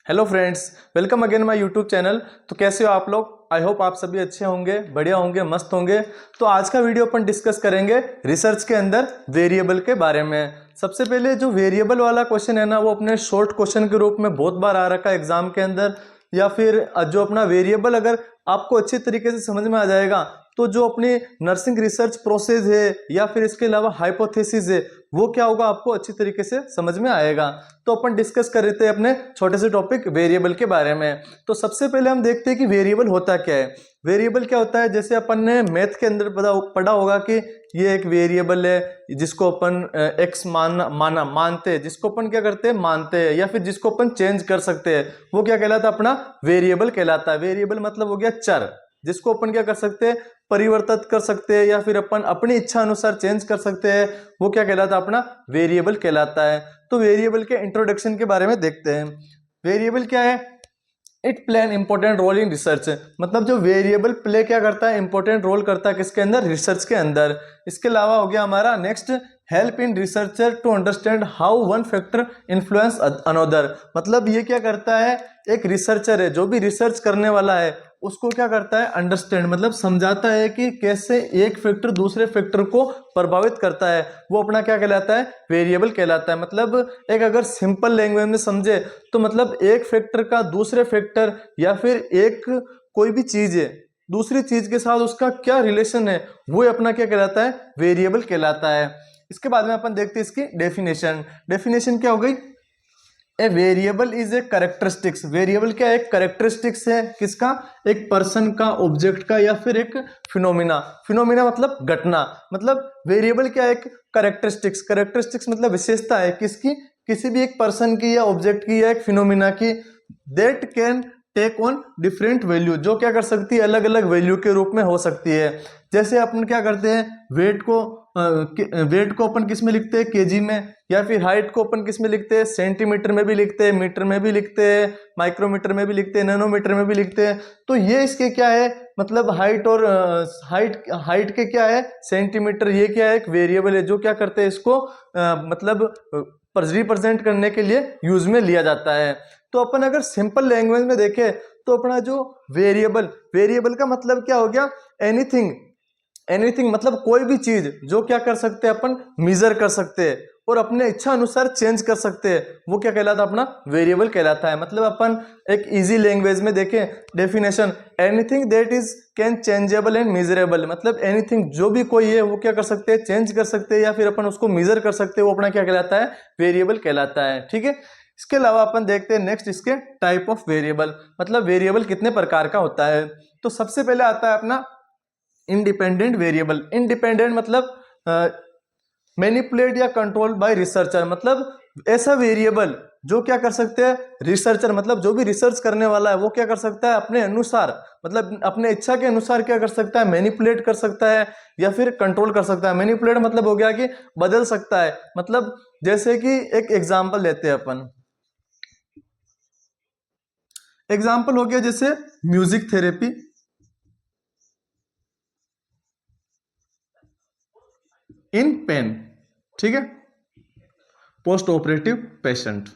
Hello friends, welcome again my YouTube channel. तो कैसे हो आप लोग? आई होप आप सभी अच्छे होंगे, बढ़िया होंगे, मस्त होंगे। तो आज का वीडियो अपन डिस्कस करेंगे रिसर्च के अंदर वेरिएबल के बारे में। सबसे पहले जो वेरिएबल वाला क्वेश्चन है ना, वो अपने शॉर्ट क्वेश्चन के रूप में बहुत बार आ रखा है एग्जाम के अंदर। या फिर जो अपना वेरिएबल अगर आपको अच्छी तरीके से समझ में आ जाएगा तो जो अपनी नर्सिंग रिसर्च प्रोसेस है या फिर इसके अलावा हाइपोथेसिस है वो क्या होगा आपको अच्छी तरीके से समझ में आएगा। तो अपन डिस्कस कर रहे थे अपने छोटे से टॉपिक वेरिएबल के बारे में। तो सबसे पहले हम देखते हैं कि वेरिएबल होता क्या है। वेरिएबल क्या होता है, जैसे अपन ने मैथ के अंदर पढ़ा होगा कि ये एक वेरिएबल है जिसको अपन एक्स मानते हैं, जिसको अपन क्या करते हैं मानते हैं, या फिर जिसको अपन चेंज कर सकते हैं, वो क्या कहलाता है अपना वेरिएबल कहलाता है। वेरिएबल मतलब हो गया चर, जिसको अपन क्या कर सकते हैं परिवर्तित कर सकते हैं या फिर अपन अपनी इच्छा अनुसार चेंज कर सकते हैं, वो क्या कहलाता है अपना वेरिएबल कहलाता है। तो वेरिएबल के इंट्रोडक्शन के बारे में देखते हैं। वेरिएबल क्या है? It play an important role in research. मतलब जो वेरिएबल प्ले क्या करता है, इंपॉर्टेंट रोल करता है किसके अंदर? रिसर्च के अंदर। इसके अलावा हो गया हमारा next, help in researcher to understand how one factor influence another. मतलब ये क्या करता है, एक रिसर्चर है जो भी रिसर्च करने वाला है उसको क्या करता है अंडरस्टैंड, मतलब समझाता है कि कैसे एक फैक्टर दूसरे फैक्टर को प्रभावित करता है, वो अपना क्या कहलाता है वेरिएबल कहलाता है। मतलब एक अगर सिंपल लैंग्वेज में समझे तो मतलब एक फैक्टर का दूसरे फैक्टर या फिर एक कोई भी चीज है दूसरी चीज के साथ उसका क्या रिलेशन है वो अपना क्या कहलाता है वेरिएबल कहलाता है। इसके बाद में अपन देखते हैं इसकी डेफिनेशन। डेफिनेशन क्या हो गई? A variable is a characteristics. Variable क्या है? एक करेक्टरिस्टिक्स है किसका? एक पर्सन का, ऑब्जेक्ट का, या फिर एक फिनोमिना। फिनोमिना मतलब घटना। मतलब वेरिएबल क्या है? एक करेक्टरिस्टिक्स। करेक्टरिस्टिक्स मतलब विशेषता है किसकी? किसी भी एक पर्सन की या ऑब्जेक्ट की या एक फिनोमिना की। That can take on different value, जो क्या कर सकती है अलग अलग वैल्यू के रूप में हो सकती है। जैसे अपन क्या करते हैं वेट को अपन किस में लिखते हैं? केजी में। या फिर हाइट को अपन किस में लिखते हैं? सेंटीमीटर में भी लिखते हैं, मीटर में भी लिखते हैं, माइक्रोमीटर में भी लिखते हैं, नैनोमीटर में भी लिखते हैं। तो ये इसके क्या है मतलब हाइट और हाइट के क्या है सेंटीमीटर। ये क्या है? एक वेरिएबल है जो क्या करते हैं इसको मतलब रिप्रेजेंट करने के लिए यूज में लिया जाता है। तो अपन अगर सिंपल लैंग्वेज में देखें तो अपना जो वेरिएबल का मतलब क्या हो गया? एनीथिंग। एनीथिंग मतलब कोई भी चीज जो क्या कर सकते हैं अपन मेजर कर सकते हैं और अपने इच्छा अनुसार चेंज कर सकते हैं, वो क्या कहलाता है अपना वेरिएबल कहलाता है। मतलब अपन एक इजी लैंग्वेज में देखें definition, anything that is can changeable and measurable. मतलब एनीथिंग जो भी कोई है वो क्या कर सकते हैं चेंज कर सकते हैं या फिर अपन उसको मेजर कर सकते हैं, वो अपना क्या कहलाता है वेरिएबल कहलाता है। ठीक है। इसके अलावा अपन देखते हैं नेक्स्ट इसके टाइप ऑफ वेरिएबल। मतलब वेरिएबल कितने प्रकार का होता है। तो सबसे पहले आता है अपना इंडिपेंडेंट वेरिएबल। इंडिपेंडेंट मतलब मैनिपुलेट या कंट्रोल बाय रिसर्चर। मतलब ऐसा वेरिएबल जो क्या कर सकते हैं रिसर्चर, मतलब जो भी रिसर्च करने वाला है वो क्या कर सकता है अपने अनुसार, मतलब अपने इच्छा के अनुसार क्या कर सकता है मैनिपुलेट कर सकता है या फिर कंट्रोल कर सकता है। मैनिपुलेट मतलब हो गया कि बदल सकता है। मतलब जैसे कि एक एग्जांपल लेते हैं अपन। एग्जांपल हो गया जैसे म्यूजिक थेरेपी, इन पेन। ठीक है। Post operative patient.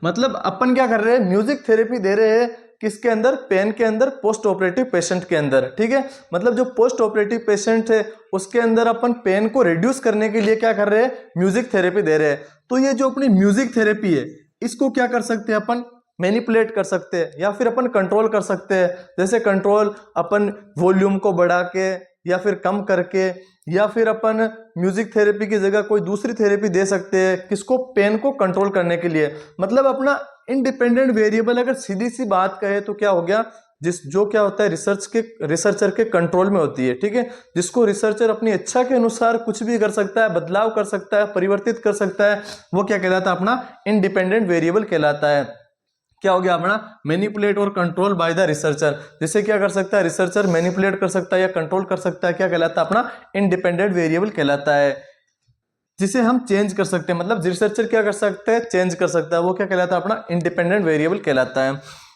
मतलब अपन क्या कर रहे हैं म्यूजिक थेरेपी दे रहे हैं किसके अंदर? पेन के अंदर, पोस्ट ऑपरेटिव पेशेंट के अंदर। ठीक है। मतलब जो पोस्ट ऑपरेटिव पेशेंट है उसके अंदर अपन पेन को रिड्यूस करने के लिए क्या कर रहे हैं म्यूजिक थेरेपी दे रहे हैं। तो ये जो अपनी म्यूजिक थेरेपी है इसको क्या कर सकते हैं अपन मैनिपुलेट कर सकते हैं या फिर अपन कंट्रोल कर सकते हैं। जैसे कंट्रोल अपन वॉल्यूम को बढ़ा के या फिर कम करके, या फिर अपन म्यूजिक थेरेपी की जगह कोई दूसरी थेरेपी दे सकते हैं किसको? पेन को कंट्रोल करने के लिए। मतलब अपना इंडिपेंडेंट वेरिएबल अगर सीधी सी बात कहे तो क्या हो गया, जो क्या होता है रिसर्चर के कंट्रोल में होती है। ठीक है। जिसको रिसर्चर अपनी इच्छा के अनुसार कुछ भी कर सकता है, बदलाव कर सकता है, परिवर्तित कर सकता है, वो क्या कहलाता है अपना इंडिपेंडेंट वेरिएबल कहलाता है। क्या हो गया अपना मैनिपुलेट और कंट्रोल बाय द रिसर्चर। जिसे क्या कर सकता है रिसर्चर मैनिपुलेट कर सकता है या कंट्रोल कर सकता है, क्या कहलाता है अपना इंडिपेंडेंट वेरिएबल कहलाता है। जिसे हम चेंज कर सकते हैं, मतलब रिसर्चर क्या कर सकता है चेंज कर सकता है, वो क्या कहलाता है अपना इंडिपेंडेंट वेरिएबल कहलाता है।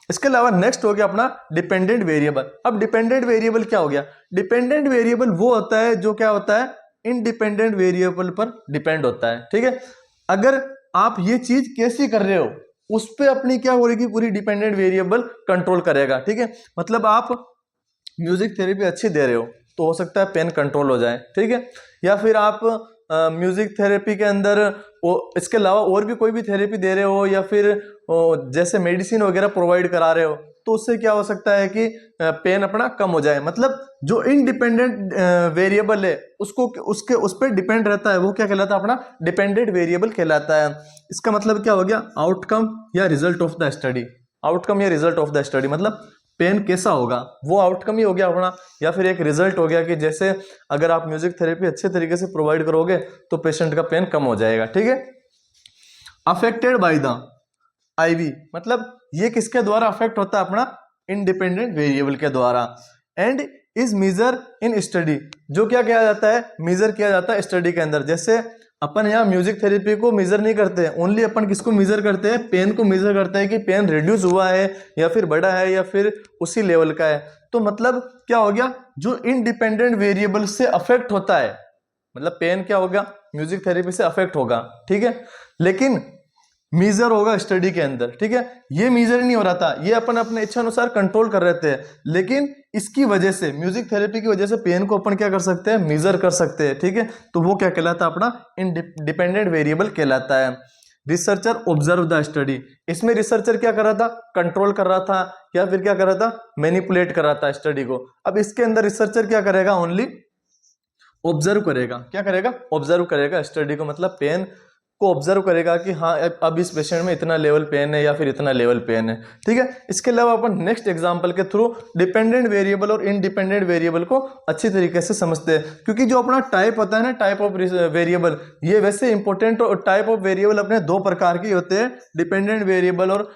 इसके अलावा नेक्स्ट हो गया अपना डिपेंडेंट वेरिएबल। अब डिपेंडेंट वेरिएबल क्या हो गया? डिपेंडेंट वेरिएबल वो होता है जो क्या होता है इंडिपेंडेंट वेरिएबल पर डिपेंड होता है। ठीक है। अगर आप ये चीज कैसी कर रहे हो उस पर अपनी क्या होगी, पूरी डिपेंडेंट वेरिएबल कंट्रोल करेगा। ठीक है, मतलब आप म्यूजिक थेरेपी अच्छी दे रहे हो तो हो सकता है पेन कंट्रोल हो जाए। ठीक है, या फिर आप म्यूजिक थेरेपी के अंदर इसके अलावा और भी कोई भी थेरेपी दे रहे हो, या फिर जैसे मेडिसिन वगैरह प्रोवाइड करा रहे हो, तो उससे क्या हो सकता है कि पेन अपना कम हो जाए। मतलब जो इनडिपेंडेंट वेरिएबल है उसको उसके उस पर डिपेंड रहता है, वो क्या कहलाता है, अपना डिपेंडेंट वेरिएबल कहलाता है। इसका मतलब क्या हो गया, आउटकम या result of the study. Outcome या रिजल्ट ऑफ द स्टडी मतलब पेन कैसा होगा, वो आउटकम ही हो गया अपना, या फिर एक रिजल्ट हो गया कि जैसे अगर आप म्यूजिक थेरेपी अच्छे तरीके से प्रोवाइड करोगे तो पेशेंट का पेन कम हो जाएगा। ठीक है, अफेक्टेड बाय द आईवी मतलब ये किसके द्वारा अफेक्ट होता है, अपना इंडिपेंडेंट वेरिएबल के द्वारा। And is measure in study, जो क्या किया जाता है, मेजर किया जाता है स्टडी के अंदर। जैसे अपन यहाँ म्यूजिक थेरेपी को मेजर नहीं करते हैं, ओनली अपन किसको मेजर करते हैं, पेन को मेजर करते हैं कि पेन रिड्यूस हुआ है या फिर बढ़ा है या फिर उसी लेवल का है। तो मतलब क्या हो गया, जो इनडिपेंडेंट वेरिएबल से अफेक्ट होता है, मतलब पेन क्या होगा, म्यूजिक थेरेपी से अफेक्ट होगा। ठीक है, लेकिन मीजर होगा स्टडी के अंदर। ठीक है, ये मीजर नहीं हो रहा था, ये अपन अपने इच्छा अनुसार कंट्रोल कर रहे थे, लेकिन इसकी वजह से, म्यूजिक थेरेपी की वजह से पेन को अपन क्या कर सकते हैं, मेजर कर सकते हैं। ठीक है, तो वो क्या कहलाता है, अपना इंडिपेंडेंट वेरिएबल कहलाता है। रिसर्चर ऑब्जर्व द स्टडी, इसमें रिसर्चर क्या कर रहा था, कंट्रोल कर रहा था, या फिर क्या कर रहा था, मैनिपुलेट कर रहा था स्टडी को। अब इसके अंदर रिसर्चर क्या करेगा, ओनली ऑब्जर्व करेगा। क्या करेगा, ऑब्जर्व करेगा स्टडी को, मतलब पेन को ऑब्जर्व करेगा कि हाँ अब इस पेशेंट में इतना लेवल पेन है या फिर इतना लेवल पेन है। ठीक है, इसके अलावा अपन नेक्स्ट एग्जांपल के थ्रू डिपेंडेंट वेरिएबल और इनडिपेंडेंट वेरिएबल को अच्छी तरीके से समझते हैं, क्योंकि जो अपना टाइप होता है ना, टाइप ऑफ वेरिएबल, ये वैसे इंपॉर्टेंट टाइप ऑफ वेरिएबल अपने दो प्रकार के होते हैं, डिपेंडेंट वेरिएबल और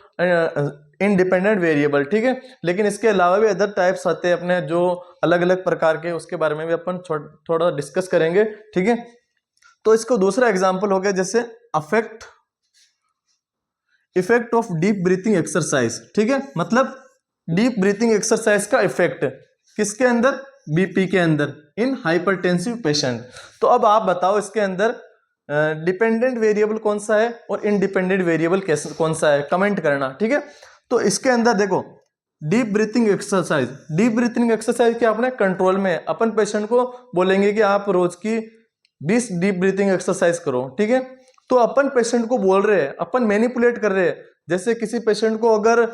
इंडिपेंडेंट वेरिएबल। ठीक है, लेकिन इसके अलावा भी अदर टाइप्स आते हैं अपने जो अलग अलग प्रकार के, उसके बारे में भी अपन थोड़ा डिस्कस करेंगे। ठीक है, तो इसको दूसरा एग्जांपल हो गया जैसे effect of deep breathing exercise. ठीक है, मतलब डीप ब्रीथिंग एक्सरसाइज का इफेक्ट किसके अंदर, बीपी के अंदर, इन हाइपरटेंसिव पेशेंट। तो अब आप बताओ इसके अंदर डिपेंडेंट वेरिएबल कौन सा है और इनडिपेंडेंट वेरिएबल कौन सा है, कमेंट करना। ठीक है, तो इसके अंदर देखो deep breathing exercise, deep breathing exercise क्या अपने कंट्रोल में, अपन पेशेंट को बोलेंगे कि आप रोज की 20 डीप ब्रीथिंग एक्सरसाइज करो। ठीक है, तो अपन पेशेंट को बोल रहे हैं, अपन मैनिपुलेट कर रहे हैं। जैसे किसी पेशेंट को अगर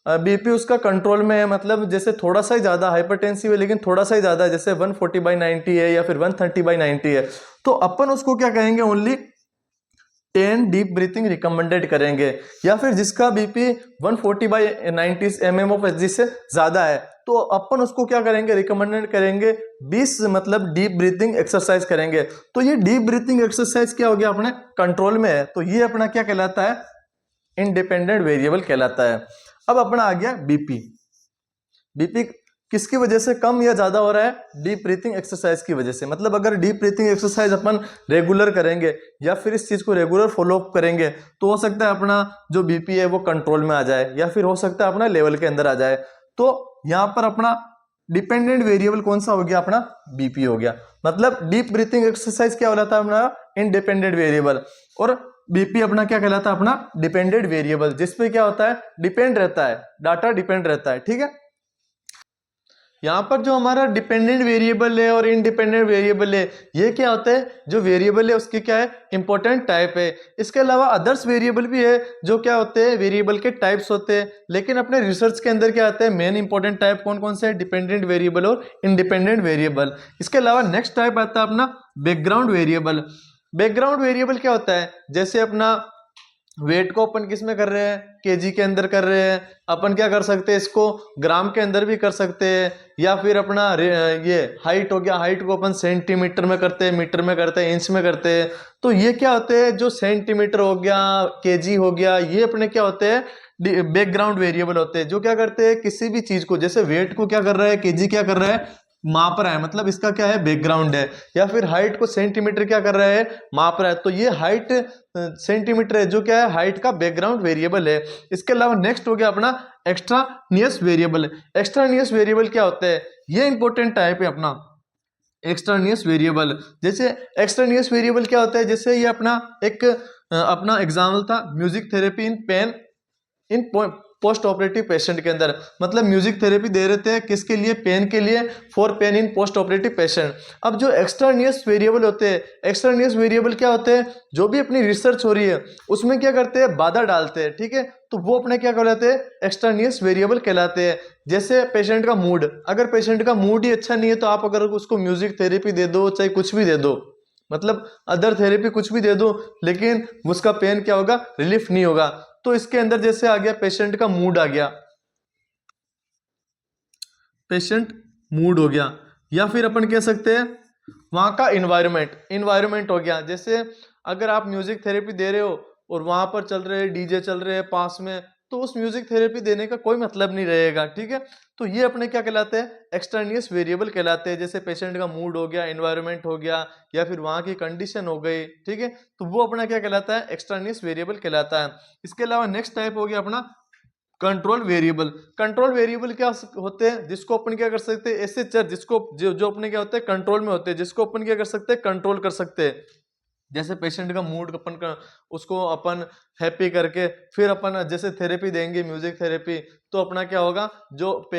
बीपी उसका कंट्रोल में है, मतलब जैसे थोड़ा सा ही ज्यादा हाइपरटेंसिव है लेकिन थोड़ा सा ही ज्यादा है, जैसे 140/90 है या फिर 130/90 है, तो अपन उसको क्या कहेंगे, ओनली 10 डीप ब्रीथिंग रिकमेंडेड करेंगे। या फिर जिसका बीपी 140/90 mmHg से ज्यादा है, तो अपन उसको क्या करेंगे, रिकमेंडेड करेंगे 20 मतलब डीप ब्रीथिंग एक्सरसाइज करेंगे। तो ये डीप ब्रीथिंग एक्सरसाइज क्या हो गया, अपने कंट्रोल में है, तो ये अपना क्या कहलाता है, इंडिपेंडेंट वेरिएबल कहलाता है। अब अपना आ गया बीपी। बीपी किसकी वजह से कम या ज्यादा हो रहा है, डीप ब्रीथिंग एक्सरसाइज की वजह से। मतलब अगर डीप ब्रीथिंग एक्सरसाइज अपन रेगुलर करेंगे या फिर इस चीज को रेगुलर फॉलो अप करेंगे, तो हो सकता है अपना जो बीपी है वो कंट्रोल में आ जाए, या फिर हो सकता है अपना लेवल के अंदर आ जाए। तो यहाँ पर अपना डिपेंडेंट वेरिएबल कौन सा हो गया, अपना बीपी हो गया। मतलब डीप ब्रीथिंग एक्सरसाइज क्या कहलाता है, अपना इंडिपेंडेंट वेरिएबल, और बीपी अपना क्या कहलाता है, अपना डिपेंडेंट वेरिएबल, जिसपे क्या होता है, डिपेंड रहता है, डाटा डिपेंड रहता है। ठीक है, यहाँ पर जो हमारा डिपेंडेंट वेरिएबल है और इंडिपेंडेंट वेरिएबल है, ये क्या होता है, जो वेरिएबल है उसके क्या है, इंपॉर्टेंट टाइप है। इसके अलावा अदर्स वेरिएबल भी है जो क्या होते हैं, वेरिएबल के टाइप्स होते हैं, लेकिन अपने रिसर्च के अंदर क्या आता है, मेन इंपॉर्टेंट टाइप कौन कौन से है, डिपेंडेंट वेरिएबल और इंडिपेंडेंट वेरिएबल। इसके अलावा नेक्स्ट टाइप आता है अपना बैकग्राउंड वेरिएबल। बैकग्राउंड वेरिएबल क्या होता है, जैसे अपना वेट को अपन किस में कर रहे हैं, केजी के अंदर कर रहे हैं, अपन क्या कर सकते हैं, इसको ग्राम के अंदर भी कर सकते हैं, या फिर अपना ये हाइट हो गया, हाइट को अपन सेंटीमीटर में करते हैं, मीटर में करते हैं, इंच में करते हैं। तो ये क्या होते हैं, जो सेंटीमीटर हो गया, केजी हो गया, ये अपने क्या होते हैं, बैकग्राउंड वेरिएबल होते हैं, जो क्या करते हैं, किसी भी चीज को, जैसे वेट को क्या कर रहा है, केजी क्या कर रहा है, माप रहा है, मतलब इसका क्या है, बैकग्राउंड है। या फिर हाइट को सेंटीमीटर क्या कर रहा है, माप रहा है, तो ये हाइट सेंटीमीटर है, जो क्या है, हाइट का बैकग्राउंड वेरिएबल है। इसके अलावा नेक्स्ट हो गया अपना एक्स्ट्रानियस वेरिएबल। एक्स्ट्रानियस वेरिएबल क्या होता है, ये इंपॉर्टेंट टाइप है अपना एक्स्ट्रानियस वेरिएबल। जैसे एक्स्ट्रानियस वेरिएबल क्या होता है, जैसे ये अपना एक अपना एग्जाम्पल था, music therapy in pain in post operative patient के अंदर, मतलब म्यूजिक थेरेपी दे रहे थे किसके लिए, पेन के लिए, for pain in post operative patient. अब जो एक्सट्रानियस वेरिएबल होते हैं, एक्सट्रानियस वेरिएबल क्या होते हैं, जो भी अपनी रिसर्च हो रही है उसमें क्या करते हैं, बाधा डालते हैं, ठीक है, तो वो अपने क्या कहलाते हैं, एक्सट्रानियस वेरिएबल कहलाते हैं। जैसे पेशेंट का मूड, अगर पेशेंट का मूड ही अच्छा नहीं है तो आप अगर उसको म्यूजिक थेरेपी दे दो, चाहे कुछ भी दे दो, मतलब अदर थेरेपी कुछ भी दे दो, लेकिन उसका पेन क्या होगा, रिलीफ नहीं होगा। तो इसके अंदर जैसे आ गया पेशेंट का मूड आ गया, पेशेंट मूड हो गया, या फिर अपन कह सकते हैं वहां का इन्वायरमेंट हो गया। जैसे अगर आप म्यूजिक थेरेपी दे रहे हो और वहां पर चल रहे डीजे चल रहे हैं पास में, तो उस म्यूजिक थेरेपी देने का कोई मतलब नहीं रहेगा, ठीक है। तो ये अपने क्या कहलाते हैं, एक्सट्रानियस वेरिएबल कहलाते हैं। जैसे पेशेंट का मूड हो गया, एनवायरनमेंट हो गया, या फिर वहां की कंडीशन हो गई, ठीक है, तो वो अपना क्या कहलाता है, एक्सट्रानियस वेरिएबल कहलाता है। इसके अलावा नेक्स्ट टाइप हो गया अपना कंट्रोल वेरिएबल। कंट्रोल वेरिएबल क्या होते हैं, जिसको अपन क्या कर सकते हैं, ऐसे चर जिसको जो अपने क्या होते हैं, कंट्रोल में होते हैं, जिसको अपन क्या कर सकते हैं, कंट्रोल कर सकते हैं। जैसे पेशेंट का मूड अपन का, उसको अपन हैप्पी करके फिर अपन जैसे थेरेपी देंगे म्यूजिक थेरेपी, तो अपना क्या होगा, जो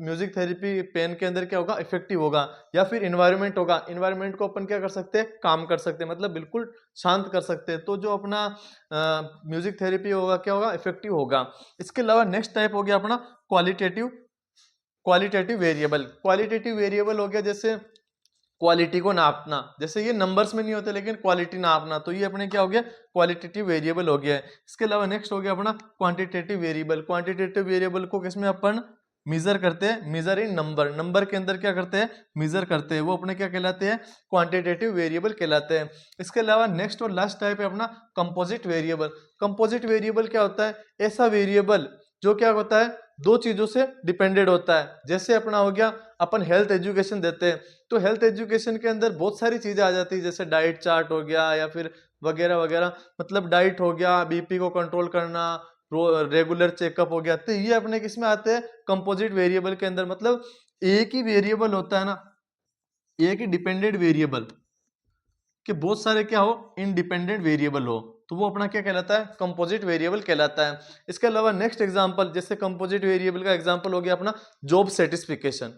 म्यूजिक थेरेपी पेन के अंदर क्या होगा, इफेक्टिव होगा। या फिर इन्वायरमेंट होगा, इन्वायरमेंट को अपन क्या कर सकते हैं, काम कर सकते हैं, मतलब बिल्कुल शांत कर सकते हैं। तो जो अपना म्यूजिक थेरेपी होगा क्या होगा, इफेक्टिव होगा। इसके अलावा नेक्स्ट टाइप हो गया अपना qualitative qualitative variable. Qualitative variable हो गया जैसे क्वालिटी को नापना, जैसे ये नंबर्स में नहीं होते लेकिन क्वालिटी नापना, तो ये अपने क्या हो गया, क्वालिटेटिव वेरिएबल हो गया है। इसके अलावा नेक्स्ट हो गया अपना क्वांटिटेटिव वेरिएबल। क्वांटिटेटिव वेरिएबल को किसमें अपन मेजर करते हैं, मेजर इन नंबर, नंबर के अंदर क्या करते हैं, मेजर करते हैं, वो अपने क्या कहलाते हैं, क्वांटिटेटिव वेरिएबल कहलाते हैं। इसके अलावा नेक्स्ट और लास्ट टाइप है अपना कंपोजिट वेरिएबल। कंपोजिट वेरिएबल क्या होता है, ऐसा वेरिएबल जो क्या होता है, दो चीजों से डिपेंडेंट होता है। जैसे अपना हो गया, अपन हेल्थ एजुकेशन देते हैं, तो हेल्थ एजुकेशन के अंदर बहुत सारी चीजें आ जाती है, जैसे डाइट चार्ट हो गया या फिर वगैरह वगैरह, मतलब डाइट हो गया, बीपी को कंट्रोल करना, रेगुलर चेकअप हो गया, तो ये अपने किस में आते हैं, कंपोजिट वेरिएबल के अंदर। मतलब एक ही वेरिएबल होता है ना, एक ही डिपेंडेंट वेरिएबल कि बहुत सारे क्या हो, इंडिपेंडेंट वेरिएबल हो, तो वो अपना क्या कहलाता है, कंपोजिट वेरिएबल कहलाता है। इसके अलावा नेक्स्ट एग्जांपल, जैसे कंपोजिट वेरिएबल का एग्जांपल हो गया अपना जॉब सेटिस्फिकेशन।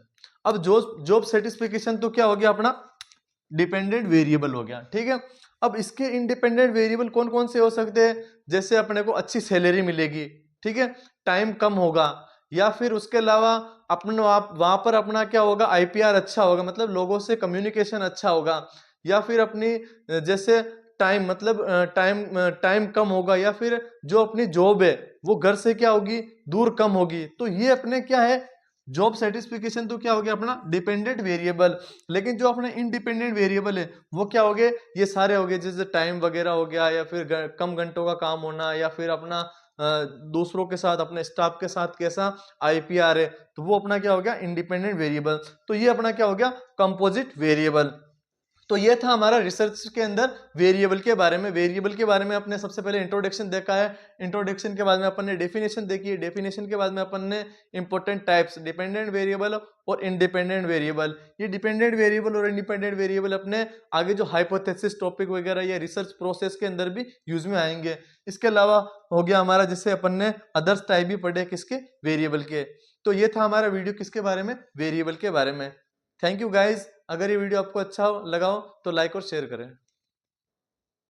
अब जॉब सेटिस्फिकेशन तो क्या हो गया, अपना डिपेंडेंट वेरिएबल हो गया, ठीक है। अब इसके इंडिपेंडेंट वेरिएबल कौन कौन से हो सकते हैं, जैसे अपने को अच्छी सैलरी मिलेगी, ठीक है, टाइम कम होगा, या फिर उसके अलावा अपन वहां पर अपना क्या होगा, आईपीआर अच्छा होगा, मतलब लोगों से कम्युनिकेशन अच्छा होगा, या फिर अपनी जैसे टाइम, मतलब टाइम कम होगा, या फिर जो अपनी जॉब है वो घर से क्या होगी, दूर कम होगी। तो ये अपने क्या है, जॉब सेटिस्फिकेशन तो क्या हो गया अपना डिपेंडेंट वेरिएबल। लेकिन जो अपने इंडिपेंडेंट वेरिएबल है वो क्या हो गए, ये सारे हो गए, जैसे टाइम वगैरह हो गया, या फिर कम घंटों का काम होना, या फिर अपना दूसरों के साथ, अपने स्टाफ के साथ कैसा आईपीआर है, तो वो अपना क्या हो गया, इंडिपेंडेंट वेरिएबल। तो ये अपना क्या हो गया, कंपोजिट वेरिएबल। तो ये था हमारा रिसर्च के अंदर वेरिएबल के बारे में। वेरिएबल के बारे में अपने सबसे पहले इंट्रोडक्शन देखा है, इंट्रोडक्शन के बाद में अपन ने डेफिनेशन देखी है, डेफिनेशन के बाद में अपन ने इंपॉर्टेंट टाइप्स, डिपेंडेंट वेरिएबल और इंडिपेंडेंट वेरिएबल। ये डिपेंडेंट वेरिएबल और इंडिपेंडेंट वेरिएबल अपने आगे जो हाइपोथेसिस टॉपिक वगैरह या रिसर्च प्रोसेस के अंदर भी यूज में आएंगे। इसके अलावा हो गया हमारा, जैसे अपन ने अदर्स टाइप भी पढ़े किसके, वेरिएबल के। तो ये था हमारा वीडियो किसके बारे में, वेरिएबल के बारे में। Thank you guys. अगर ये वीडियो आपको अच्छा लगा हो तो लाइक और शेयर करें।